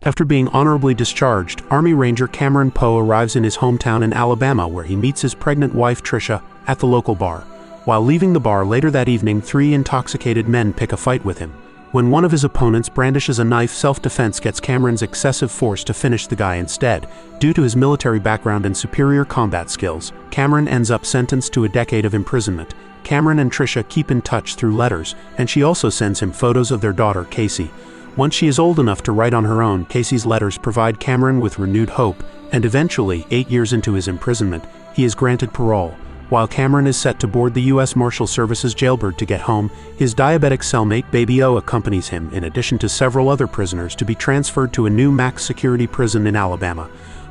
After being honorably discharged, Army Ranger Cameron Poe arrives in his hometown in Alabama where he meets his pregnant wife Tricia at the local bar. While leaving the bar later that evening, 3 intoxicated men pick a fight with him. When one of his opponents brandishes a knife, self-defense gets Cameron's excessive force to finish the guy instead. Due to his military background and superior combat skills, Cameron ends up sentenced to a decade of imprisonment. Cameron and Tricia keep in touch through letters, and she also sends him photos of their daughter, Casey. Once she is old enough to write on her own, Casey's letters provide Cameron with renewed hope, and eventually, 8 years into his imprisonment, he is granted parole. While Cameron is set to board the U.S. Marshal Service's jailbird to get home, his diabetic cellmate Baby O accompanies him, in addition to several other prisoners, to be transferred to a new max security prison in Alabama.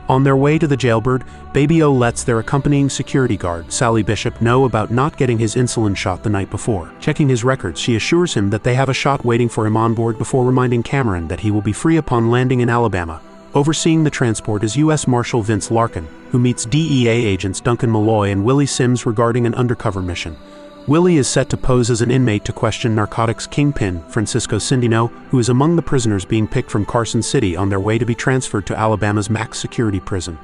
On their way to the jailbird, Baby O lets their accompanying security guard, Sally Bishop, know about not getting his insulin shot the night before. Checking his records, she assures him that they have a shot waiting for him on board before reminding Cameron that he will be free upon landing in Alabama. Overseeing the transport is U.S. Marshal Vince Larkin, who meets DEA agents Duncan Malloy and Willie Sims regarding an undercover mission. Willie is set to pose as an inmate to question narcotics kingpin Francisco Cindino, who is among the prisoners being picked from Carson City on their way to be transferred to Alabama's max security prison.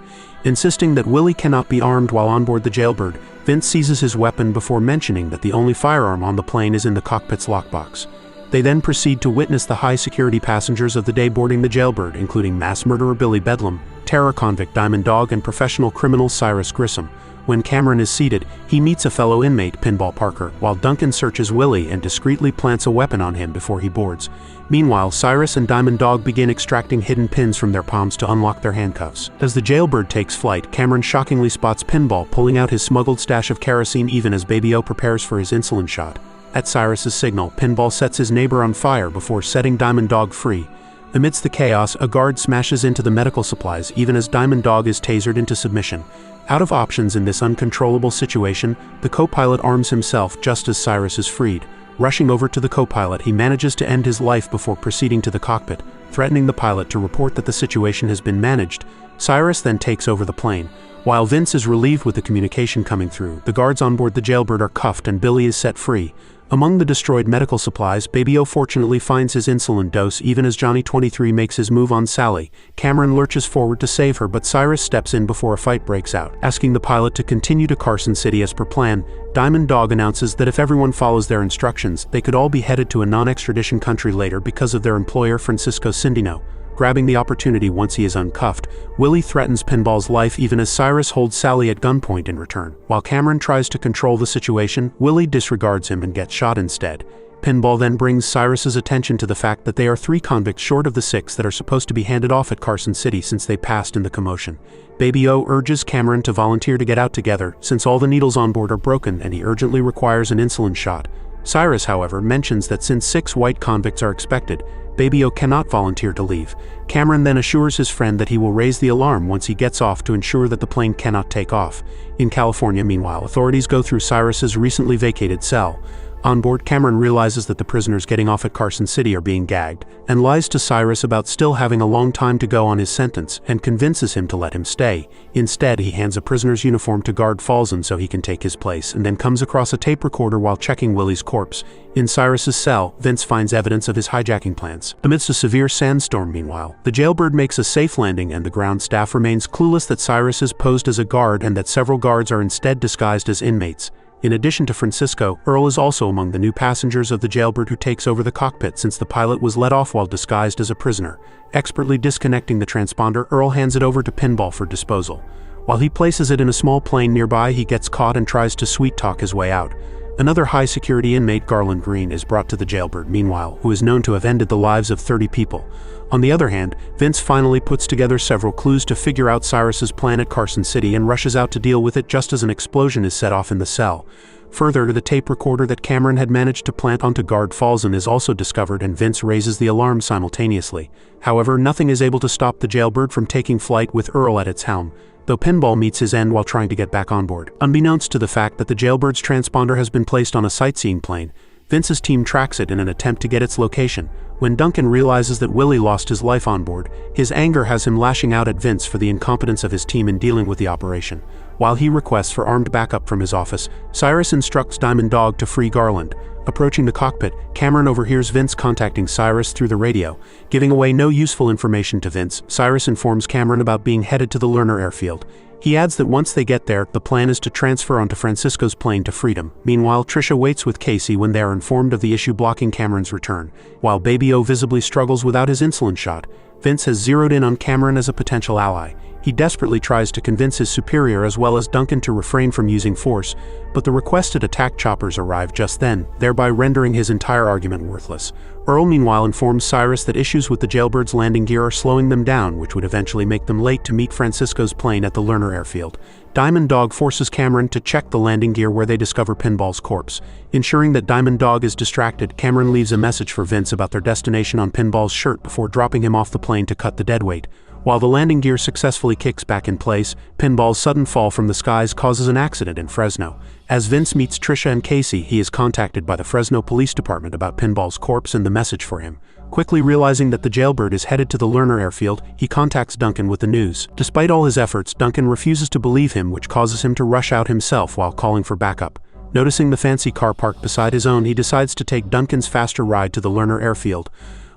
Insisting that Willie cannot be armed while on board the jailbird, Vince seizes his weapon before mentioning that the only firearm on the plane is in the cockpit's lockbox. They then proceed to witness the high-security passengers of the day boarding the jailbird, including mass murderer Billy Bedlam, terror convict Diamond Dog, and professional criminal Cyrus Grissom. When Cameron is seated, he meets a fellow inmate, Pinball Parker, while Duncan searches Willie and discreetly plants a weapon on him before he boards. Meanwhile, Cyrus and Diamond Dog begin extracting hidden pins from their palms to unlock their handcuffs. As the jailbird takes flight, Cameron shockingly spots Pinball pulling out his smuggled stash of kerosene even as Baby O prepares for his insulin shot. At Cyrus's signal, Pinball sets his neighbor on fire before setting Diamond Dog free. Amidst the chaos, a guard smashes into the medical supplies even as Diamond Dog is tasered into submission. Out of options in this uncontrollable situation, the co-pilot arms himself just as Cyrus is freed. Rushing over to the co-pilot, he manages to end his life before proceeding to the cockpit, threatening the pilot to report that the situation has been managed. Cyrus then takes over the plane. While Vince is relieved with the communication coming through, the guards on board the jailbird are cuffed and Billy is set free. Among the destroyed medical supplies, Baby O fortunately finds his insulin dose even as Johnny 23 makes his move on Sally. Cameron lurches forward to save her, but Cyrus steps in before a fight breaks out. Asking the pilot to continue to Carson City as per plan, Diamond Dog announces that if everyone follows their instructions, they could all be headed to a non-extradition country later because of their employer Francisco Cindino. Grabbing the opportunity once he is uncuffed, Willie threatens Pinball's life even as Cyrus holds Sally at gunpoint in return. While Cameron tries to control the situation, Willie disregards him and gets shot instead. Pinball then brings Cyrus's attention to the fact that they are 3 convicts short of the 6 that are supposed to be handed off at Carson City since they passed in the commotion. Baby O urges Cameron to volunteer to get out together since all the needles on board are broken and he urgently requires an insulin shot. Cyrus, however, mentions that since 6 white convicts are expected, Baby O cannot volunteer to leave. Cameron then assures his friend that he will raise the alarm once he gets off to ensure that the plane cannot take off. In California, meanwhile, authorities go through Cyrus's recently vacated cell. On board, Cameron realizes that the prisoners getting off at Carson City are being gagged, and lies to Cyrus about still having a long time to go on his sentence, and convinces him to let him stay. Instead, he hands a prisoner's uniform to guard Falzen so he can take his place, and then comes across a tape recorder while checking Willie's corpse. In Cyrus's cell, Vince finds evidence of his hijacking plans. Amidst a severe sandstorm, meanwhile, the jailbird makes a safe landing and the ground staff remains clueless that Cyrus is posed as a guard and that several guards are instead disguised as inmates. In addition to Francisco, Earl is also among the new passengers of the jailbird who takes over the cockpit since the pilot was let off while disguised as a prisoner. Expertly disconnecting the transponder, Earl hands it over to Pinball for disposal. While he places it in a small plane nearby, he gets caught and tries to sweet-talk his way out. Another high-security inmate, Garland Green, is brought to the jailbird, meanwhile, who is known to have ended the lives of 30 people. On the other hand, Vince finally puts together several clues to figure out Cyrus's plan at Carson City and rushes out to deal with it just as an explosion is set off in the cell. Further, the tape recorder that Cameron had managed to plant onto guard Falzen is also discovered and Vince raises the alarm simultaneously. However, nothing is able to stop the jailbird from taking flight with Earl at its helm, though Pinball meets his end while trying to get back on board. Unbeknownst to the fact that the jailbird's transponder has been placed on a sightseeing plane, Vince's team tracks it in an attempt to get its location. When Duncan realizes that Willie lost his life on board, his anger has him lashing out at Vince for the incompetence of his team in dealing with the operation. While he requests for armed backup from his office, Cyrus instructs Diamond Dog to free Garland. Approaching the cockpit, Cameron overhears Vince contacting Cyrus through the radio. Giving away no useful information to Vince, Cyrus informs Cameron about being headed to the Larner Airfield. He adds that once they get there, the plan is to transfer onto Francisco's plane to freedom. Meanwhile, Trisha waits with Casey when they are informed of the issue blocking Cameron's return. While Baby O visibly struggles without his insulin shot, Vince has zeroed in on Cameron as a potential ally. He desperately tries to convince his superior as well as Duncan to refrain from using force, but the requested attack choppers arrive just then, thereby rendering his entire argument worthless. Earl meanwhile informs Cyrus that issues with the jailbird's landing gear are slowing them down, which would eventually make them late to meet Francisco's plane at the Larner Airfield. Diamond Dog forces Cameron to check the landing gear where they discover Pinball's corpse. Ensuring that Diamond Dog is distracted, Cameron leaves a message for Vince about their destination on Pinball's shirt before dropping him off the plane to cut the deadweight. While the landing gear successfully kicks back in place, Pinball's sudden fall from the skies causes an accident in Fresno. As Vince meets Trisha and Casey, he is contacted by the Fresno Police Department about Pinball's corpse and the message for him. Quickly realizing that the jailbird is headed to the Larner Airfield, he contacts Duncan with the news. Despite all his efforts, Duncan refuses to believe him, which causes him to rush out himself while calling for backup. Noticing the fancy car parked beside his own, he decides to take Duncan's faster ride to the Larner Airfield.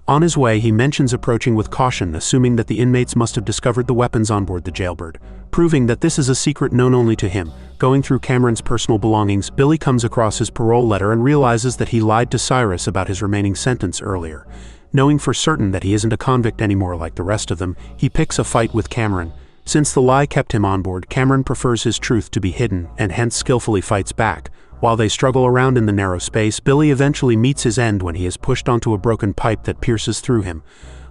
On his way, he mentions approaching with caution, assuming that the inmates must have discovered the weapons on board the jailbird. Proving that this is a secret known only to him, going through Cameron's personal belongings, Billy comes across his parole letter and realizes that he lied to Cyrus about his remaining sentence earlier. Knowing for certain that he isn't a convict anymore like the rest of them, he picks a fight with Cameron. Since the lie kept him on board, Cameron prefers his truth to be hidden, and hence skillfully fights back. While they struggle around in the narrow space, Billy eventually meets his end when he is pushed onto a broken pipe that pierces through him.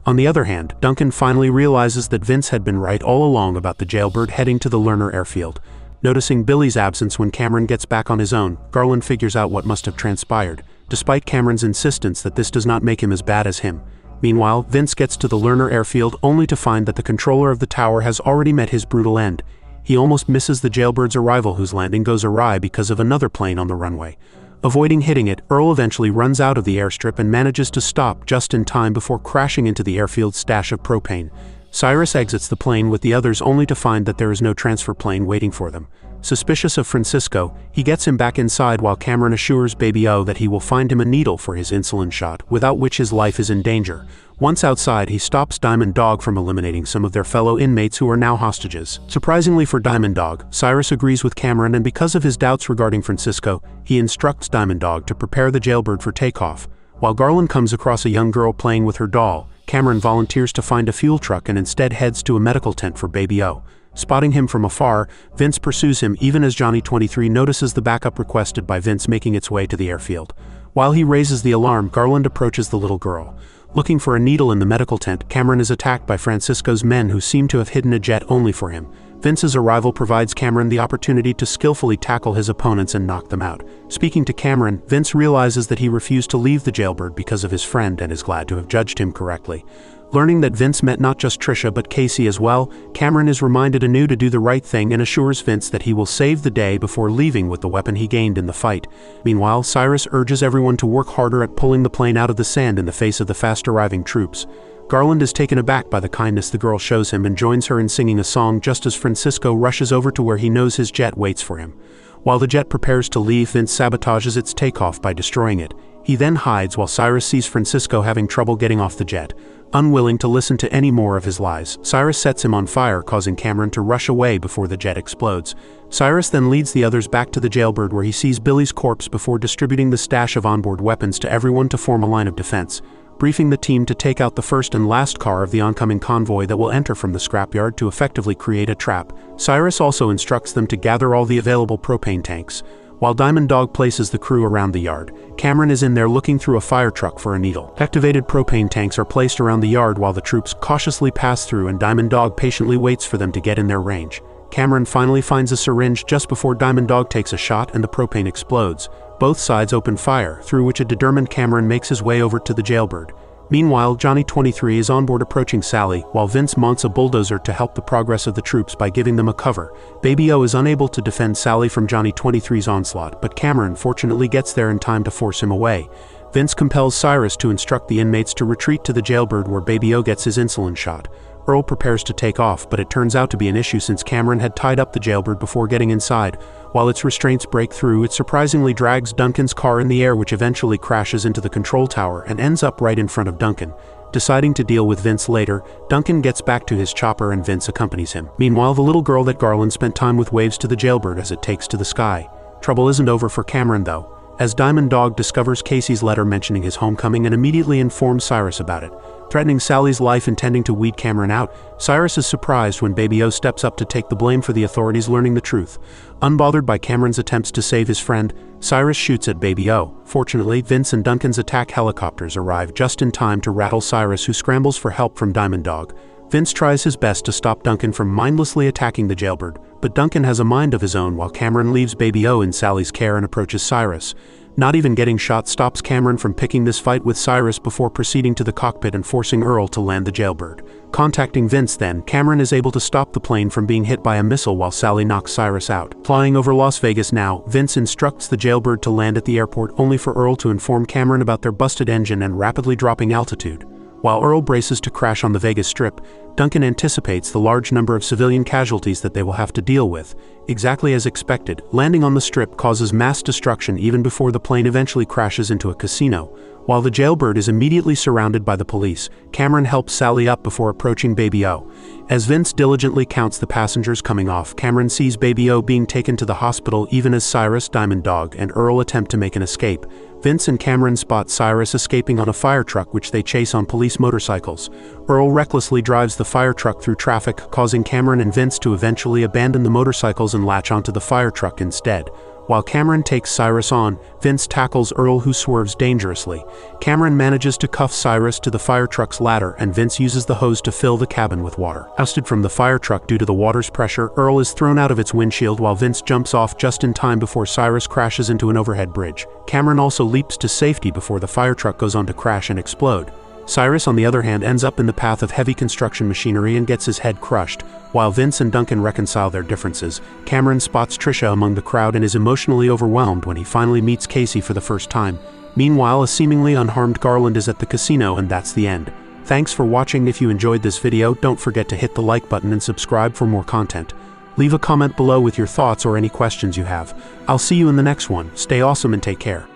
On the other hand, Duncan finally realizes that Vince had been right all along about the jailbird heading to the Larner Airfield. Noticing Billy's absence when Cameron gets back on his own, Garland figures out what must have transpired, despite Cameron's insistence that this does not make him as bad as him. Meanwhile, Vince gets to the Larner Airfield only to find that the controller of the tower has already met his brutal end. He almost misses the jailbird's arrival, whose landing goes awry because of another plane on the runway. Avoiding hitting it, Earl eventually runs out of the airstrip and manages to stop just in time before crashing into the airfield's stash of propane. Cyrus exits the plane with the others only to find that there is no transfer plane waiting for them. Suspicious of Francisco, he gets him back inside while Cameron assures Baby O that he will find him a needle for his insulin shot, without which his life is in danger. Once outside, he stops Diamond Dog from eliminating some of their fellow inmates who are now hostages. Surprisingly for Diamond Dog, Cyrus agrees with Cameron, and because of his doubts regarding Francisco, he instructs Diamond Dog to prepare the jailbird for takeoff. While Garland comes across a young girl playing with her doll, Cameron volunteers to find a fuel truck and instead heads to a medical tent for Baby O. Spotting him from afar, Vince pursues him even as Johnny 23 notices the backup requested by Vince making its way to the airfield. While he raises the alarm, Garland approaches the little girl. Looking for a needle in the medical tent, Cameron is attacked by Francisco's men, who seem to have hidden a jet only for him. Vince's arrival provides Cameron the opportunity to skillfully tackle his opponents and knock them out. Speaking to Cameron, Vince realizes that he refused to leave the jailbird because of his friend and is glad to have judged him correctly. Learning that Vince met not just Trisha but Casey as well, Cameron is reminded anew to do the right thing and assures Vince that he will save the day before leaving with the weapon he gained in the fight. Meanwhile, Cyrus urges everyone to work harder at pulling the plane out of the sand in the face of the fast-arriving troops. Garland is taken aback by the kindness the girl shows him and joins her in singing a song just as Francisco rushes over to where he knows his jet waits for him. While the jet prepares to leave, Vince sabotages its takeoff by destroying it. He then hides while Cyrus sees Francisco having trouble getting off the jet. Unwilling to listen to any more of his lies, Cyrus sets him on fire, causing Cameron to rush away before the jet explodes. Cyrus then leads the others back to the jailbird, where he sees Billy's corpse before distributing the stash of onboard weapons to everyone to form a line of defense. Briefing the team to take out the first and last car of the oncoming convoy that will enter from the scrapyard to effectively create a trap, Cyrus also instructs them to gather all the available propane tanks. While Diamond Dog places the crew around the yard, Cameron is in there looking through a fire truck for a needle. Activated propane tanks are placed around the yard while the troops cautiously pass through, and Diamond Dog patiently waits for them to get in their range. Cameron finally finds a syringe just before Diamond Dog takes a shot and the propane explodes. Both sides open fire, through which a determined Cameron makes his way over to the jailbird. Meanwhile, Johnny 23 is on board approaching Sally, while Vince mounts a bulldozer to help the progress of the troops by giving them a cover. Baby O is unable to defend Sally from Johnny 23's onslaught, but Cameron fortunately gets there in time to force him away. Vince compels Cyrus to instruct the inmates to retreat to the jailbird where Baby O gets his insulin shot. Earl prepares to take off, but it turns out to be an issue since Cameron had tied up the jailbird before getting inside. While its restraints break through, it surprisingly drags Duncan's car in the air, which eventually crashes into the control tower and ends up right in front of Duncan. Deciding to deal with Vince later, Duncan gets back to his chopper and Vince accompanies him. Meanwhile, the little girl that Garland spent time with waves to the jailbird as it takes to the sky. Trouble isn't over for Cameron though, as Diamond Dog discovers Casey's letter mentioning his homecoming and immediately informs Cyrus about it. Threatening Sally's life, intending to weed Cameron out, Cyrus is surprised when Baby O steps up to take the blame for the authorities learning the truth. Unbothered by Cameron's attempts to save his friend, Cyrus shoots at Baby O. Fortunately, Vince and Duncan's attack helicopters arrive just in time to rattle Cyrus, who scrambles for help from Diamond Dog. Vince tries his best to stop Duncan from mindlessly attacking the jailbird, but Duncan has a mind of his own while Cameron leaves Baby O in Sally's care and approaches Cyrus. Not even getting shot stops Cameron from picking this fight with Cyrus before proceeding to the cockpit and forcing Earl to land the jailbird. Contacting Vince then, Cameron is able to stop the plane from being hit by a missile while Sally knocks Cyrus out. Flying over Las Vegas now, Vince instructs the jailbird to land at the airport, only for Earl to inform Cameron about their busted engine and rapidly dropping altitude. While Earl braces to crash on the Vegas Strip, Duncan anticipates the large number of civilian casualties that they will have to deal with. Exactly as expected, landing on the Strip causes mass destruction even before the plane eventually crashes into a casino. While the jailbird is immediately surrounded by the police, Cameron helps Sally up before approaching Baby O. As Vince diligently counts the passengers coming off, Cameron sees Baby O being taken to the hospital even as Cyrus, Diamond Dog, and Earl attempt to make an escape. Vince and Cameron spot Cyrus escaping on a fire truck, which they chase on police motorcycles. Earl recklessly drives the fire truck through traffic, causing Cameron and Vince to eventually abandon the motorcycles and latch onto the fire truck instead. While Cameron takes Cyrus on, Vince tackles Earl, who swerves dangerously. Cameron manages to cuff Cyrus to the fire truck's ladder, and Vince uses the hose to fill the cabin with water. Ousted from the fire truck due to the water's pressure, Earl is thrown out of its windshield while Vince jumps off just in time before Cyrus crashes into an overhead bridge. Cameron also leaps to safety before the fire truck goes on to crash and explode. Cyrus, on the other hand, ends up in the path of heavy construction machinery and gets his head crushed. While Vince and Duncan reconcile their differences, Cameron spots Trisha among the crowd and is emotionally overwhelmed when he finally meets Casey for the first time. Meanwhile, a seemingly unharmed Garland is at the casino, and that's the end. Thanks for watching. If you enjoyed this video, don't forget to hit the like button and subscribe for more content. Leave a comment below with your thoughts or any questions you have. I'll see you in the next one. Stay awesome and take care.